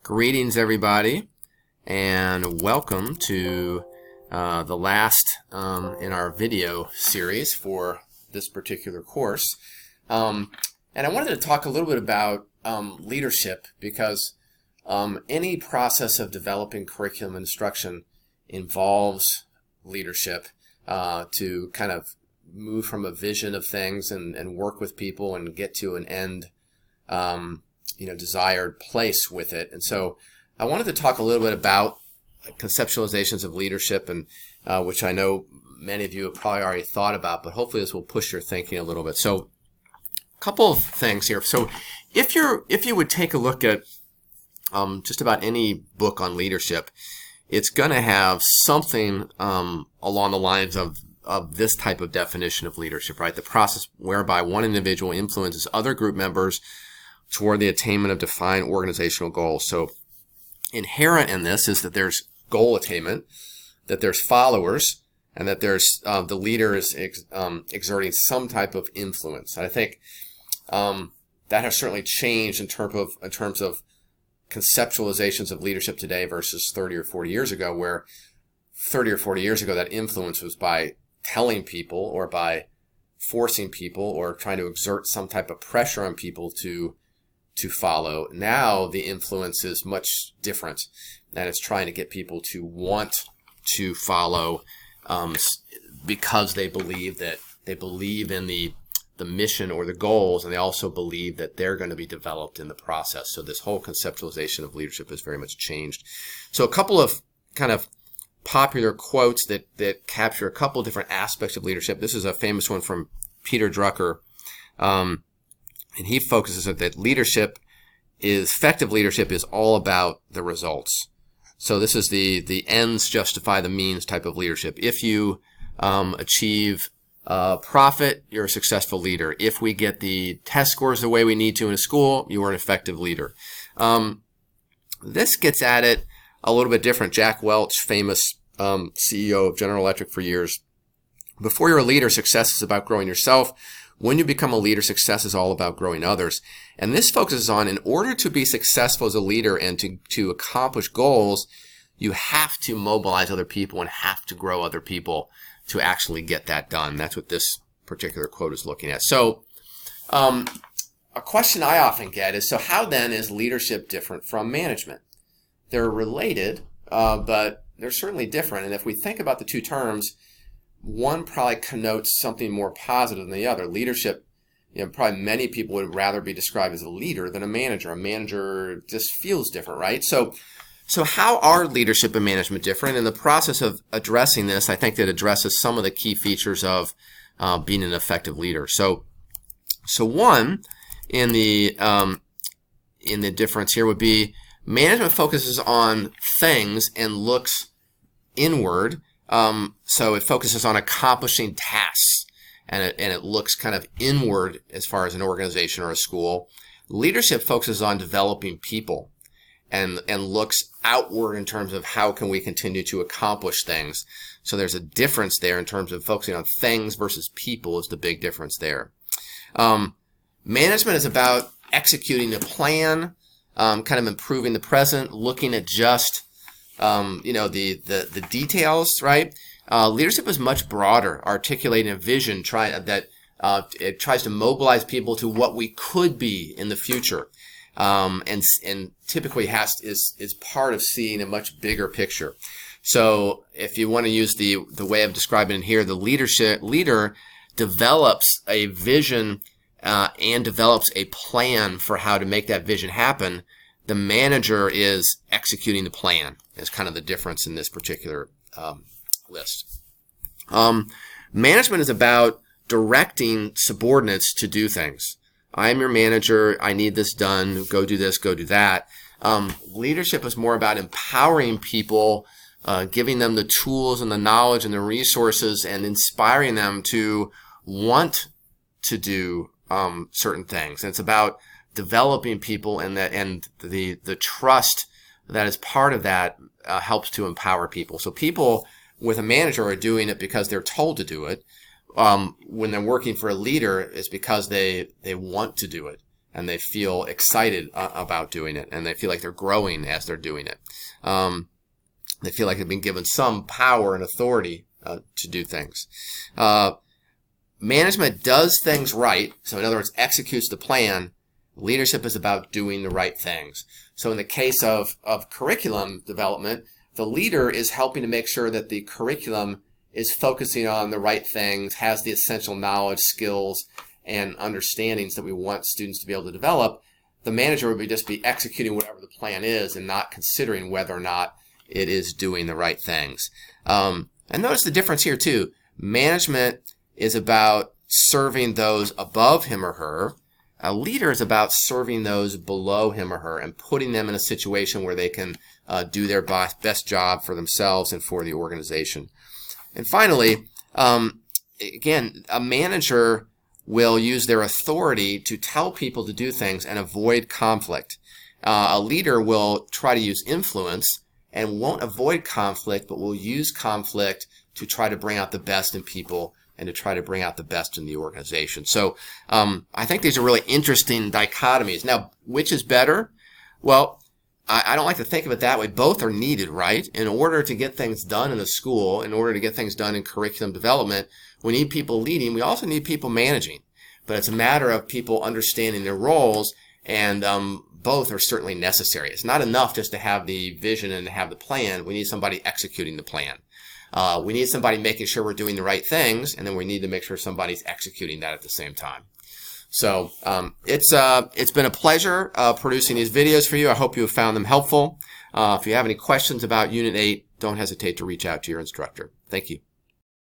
Greetings, everybody, and welcome to the last in our video series for this particular course. And I wanted to talk a little bit about leadership because any process of developing curriculum instruction involves leadership to kind of move from a vision of things and work with people and get to an end desired place with it. And so I wanted to talk a little bit about conceptualizations of leadership, and which I know many of you have probably already thought about, but hopefully this will push your thinking a little bit. So a couple of things here. So if you would take a look at just about any book on leadership, it's going to have something along the lines of this type of definition of leadership, right? The process whereby one individual influences other group members toward the attainment of defined organizational goals. So inherent in this is that there's goal attainment, that there's followers, and that there's the leader is exerting some type of influence. And I think that has certainly changed in terms of conceptualizations of leadership today versus 30 or 40 years ago, where 30 or 40 years ago that influence was by telling people or by forcing people or trying to exert some type of pressure on people to follow. Now the influence is much different, and it's trying to get people to want to follow because they believe in the mission or the goals, and they also believe that they're going to be developed in the process. So this whole conceptualization of leadership has very much changed. So a couple of kind of popular quotes that capture a couple of different aspects of leadership. This is a famous one from Peter Drucker. And he focuses on that effective leadership is all about the results. So this is the ends justify the means type of leadership. If you achieve profit, you're a successful leader. If we get the test scores the way we need to in a school, you are an effective leader. This gets at it a little bit different. Jack Welch, famous CEO of General Electric for years. Before you're a leader, success is about growing yourself. When you become a leader, success is all about growing others. And this focuses on, in order to be successful as a leader and to accomplish goals, you have to mobilize other people and have to grow other people to actually get that done. That's what this particular quote is looking at. So a question I often get is, so how then is leadership different from management? They're related, but they're certainly different. And if we think about the two terms, one probably connotes something more positive than the other. Leadership, probably many people would rather be described as a leader than a manager. A manager just feels different, right? So how are leadership and management different? In the process of addressing this, I think that addresses some of the key features of being an effective leader. So one in the difference here would be management focuses on things and looks inward. So it focuses on accomplishing tasks, and it looks kind of inward as far as an organization or a school. Leadership focuses on developing people and looks outward in terms of how can we continue to accomplish things. So there's a difference there in terms of focusing on things versus people is the big difference there. Management is about executing a plan, kind of improving the present, looking at just the details, right? Leadership is much broader, articulating a vision, it tries to mobilize people to what we could be in the future, and typically is part of seeing a much bigger picture. So if you want to use the way of describing it here, the leader develops a vision and develops a plan for how to make that vision happen. The manager is executing the plan. Is kind of the difference in this particular list. Management is about directing subordinates to do things. I am your manager. I need this done. Go do this. Go do that. Leadership is more about empowering people, giving them the tools and the knowledge and the resources, and inspiring them to want to do certain things. And it's about developing people, and the trust that is part of that helps to empower people. So people with a manager are doing it because they're told to do it. When they're working for a leader, it's because they want to do it. and they feel excited about doing it, and they feel like they're growing as they're doing it. They feel like they've been given some power and authority to do things. Management does things right, so in other words, executes the plan. Leadership is about doing the right things. So in the case of curriculum development, the leader is helping to make sure that the curriculum is focusing on the right things, has the essential knowledge, skills, and understandings that we want students to be able to develop. The manager would just be executing whatever the plan is and not considering whether or not it is doing the right things. And notice the difference here too. Management is about serving those above him or her. A leader is about serving those below him or her and putting them in a situation where they can do their best job for themselves and for the organization. And finally, again, a manager will use their authority to tell people to do things and avoid conflict. A leader will try to use influence and won't avoid conflict, but will use conflict to try to bring out the best in people and to try to bring out the best in the organization. So I think these are really interesting dichotomies. Now, which is better? Well, I don't like to think of it that way. Both are needed, right? In order to get things done in a school, in order to get things done in curriculum development, we need people leading. We also need people managing. But it's a matter of people understanding their roles, and both are certainly necessary. It's not enough just to have the vision and to have the plan. We need somebody executing the plan. We need somebody making sure we're doing the right things, and then we need to make sure somebody's executing that at the same time. So it's been a pleasure producing these videos for you. I hope you have found them helpful. If you have any questions about Unit 8, don't hesitate to reach out to your instructor. Thank you.